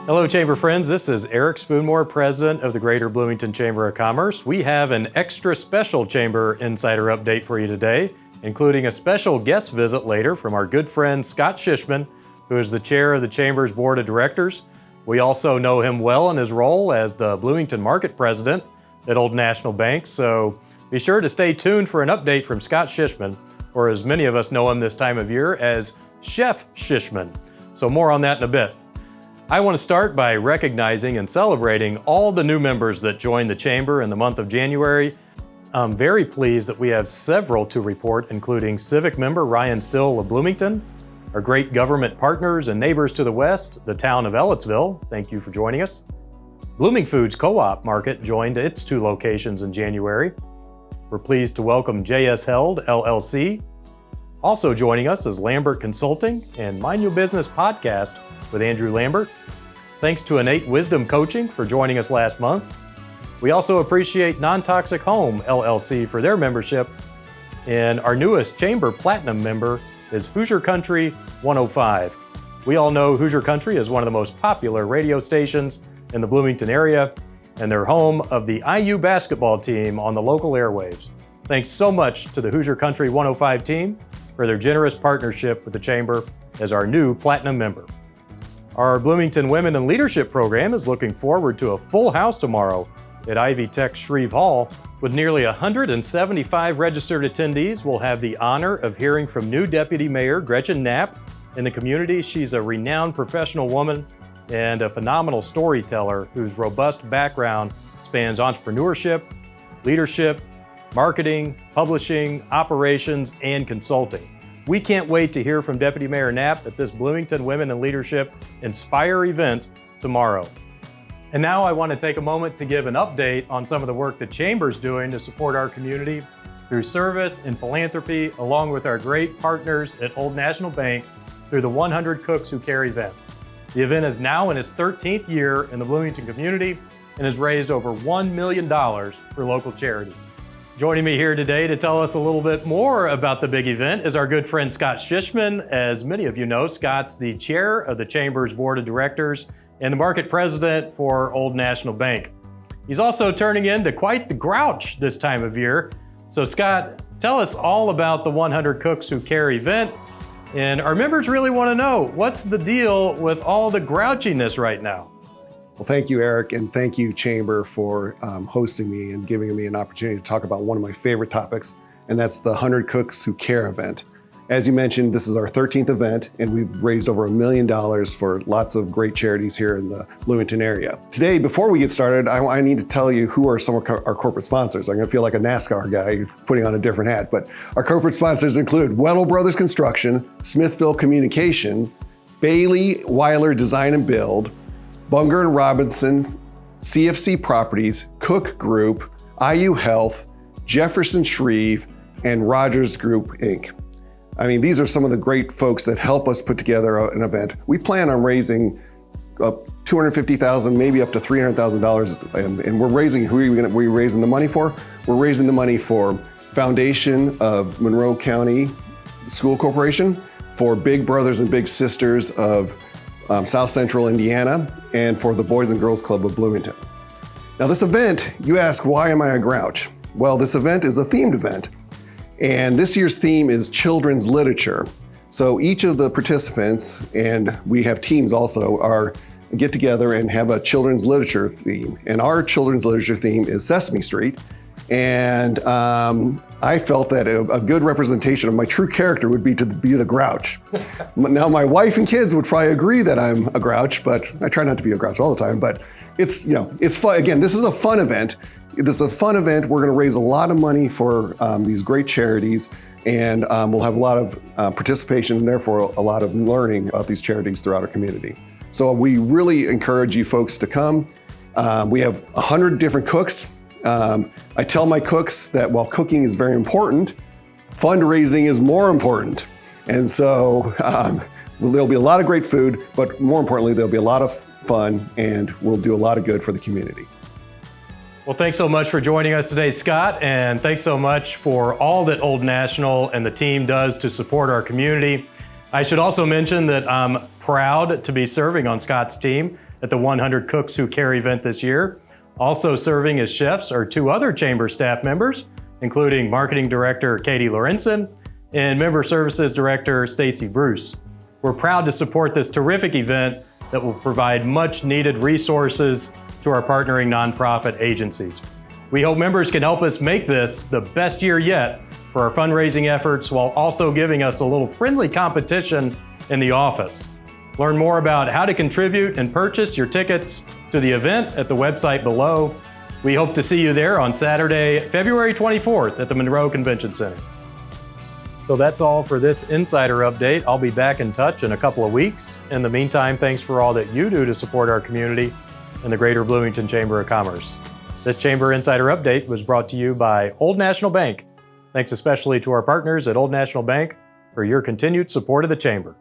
Hello, Chamber friends. This is Eric Spoonmore, President of the Greater Bloomington Chamber of Commerce. We have an extra special Chamber Insider update for you today, including a special guest visit later from our good friend Scott Shishman, who is the chair of the Chamber's Board of Directors. We also know him well in his role as the Bloomington Market President at Old National Bank, so be sure to stay tuned for an update from Scott Shishman, or as many of us know him this time of year as Chef Shishman. So more on that in a bit. I want to start by recognizing and celebrating all the new members that joined the Chamber in the month of January. I'm very pleased that we have several to report, including Civic Member Ryan Still of Bloomington, our great government partners and neighbors to the west, the town of Ellettsville. Thank you for joining us. Blooming Foods Co-op Market joined its 2 locations in January. We're pleased to welcome JS Held LLC. Also joining us is Lambert Consulting and Mind Your Business Podcast with Andrew Lambert. Thanks to Innate Wisdom Coaching for joining us last month. We also appreciate Non-Toxic Home LLC for their membership. And our newest Chamber Platinum member is Hoosier Country 105. We all know Hoosier Country is one of the most popular radio stations in the Bloomington area, and they're home of the IU basketball team on the local airwaves. Thanks so much to the Hoosier Country 105 team for their generous partnership with the Chamber as our new Platinum member. Our Bloomington Women in Leadership program is looking forward to a full house tomorrow at Ivy Tech Shreve Hall. With nearly 175 registered attendees, we'll have the honor of hearing from new Deputy Mayor Gretchen Knapp. In the community, she's a renowned professional woman and a phenomenal storyteller whose robust background spans entrepreneurship, leadership, marketing, publishing, operations, and consulting. We can't wait to hear from Deputy Mayor Knapp at this Bloomington Women in Leadership Inspire event tomorrow. And now I want to take a moment to give an update on some of the work the Chamber's doing to support our community through service and philanthropy, along with our great partners at Old National Bank through the 100 Cooks Who Care event. The event is now in its 13th year in the Bloomington community and has raised over $1 million for local charities. Joining me here today to tell us a little bit more about the big event is our good friend Scott Shishman. As many of you know, Scott's the chair of the Chamber's Board of Directors and the market president for Old National Bank. He's also turning into quite the grouch this time of year. So Scott, tell us all about the 100 Cooks Who Care event. And our members really want to know, what's the deal with all the grouchiness right now? Well, thank you, Eric, and thank you, Chamber, for hosting me and giving me an opportunity to talk about one of my favorite topics, and that's the 100 Cooks Who Care event. As you mentioned, this is our 13th event, and we've raised over $1 million for lots of great charities here in the Bloomington area. Today, before we get started, I need to tell you who are some of our corporate sponsors. I'm going to feel like a NASCAR guy putting on a different hat, but our corporate sponsors include Weddle Brothers Construction, Smithville Communication, Bailey Weiler Design and Build, Bunger and Robinson, CFC Properties, Cook Group, IU Health, Jefferson Shreve, and Rogers Group, Inc. I mean, these are some of the great folks that help us put together an event. We plan on raising up $250,000, maybe up to $300,000, and we're raising, who are we raising the money for? We're raising the money for Foundation of Monroe County School Corporation, for Big Brothers and Big Sisters of South Central Indiana, and for the Boys and Girls Club of Bloomington. Now this event, you ask, why am I a grouch? Well, this event is a themed event, and this year's theme is children's literature. So each of the participants, and we have teams also, get together and have a children's literature theme. And our children's literature theme is Sesame Street. And I felt that a good representation of my true character would be to be the grouch. Now, my wife and kids would probably agree that I'm a grouch, but I try not to be a grouch all the time. But it's, it's fun. Again, this is a fun event. This is a fun event. We're going to raise a lot of money for these great charities, and we'll have a lot of participation and therefore a lot of learning about these charities throughout our community. So we really encourage you folks to come. We have 100 different cooks. I tell my cooks that while cooking is very important, fundraising is more important. And so there'll be a lot of great food, but more importantly, there'll be a lot of fun, and we'll do a lot of good for the community. Well, thanks so much for joining us today, Scott, and thanks so much for all that Old National and the team does to support our community. I should also mention that I'm proud to be serving on Scott's team at the 100 Cooks Who Care event this year. Also serving as chefs are two other Chamber staff members, including Marketing Director Katie Lorenzen and Member Services Director Stacy Bruce. We're proud to support this terrific event that will provide much needed resources to our partnering nonprofit agencies. We hope members can help us make this the best year yet for our fundraising efforts, while also giving us a little friendly competition in the office. Learn more about how to contribute and purchase your tickets to the event at the website below. We hope to see you there on Saturday, February 24th at the Monroe Convention Center. So that's all for this Insider Update. I'll be back in touch in a couple of weeks. In the meantime, thanks for all that you do to support our community and the Greater Bloomington Chamber of Commerce. This Chamber Insider Update was brought to you by Old National Bank. Thanks especially to our partners at Old National Bank for your continued support of the Chamber.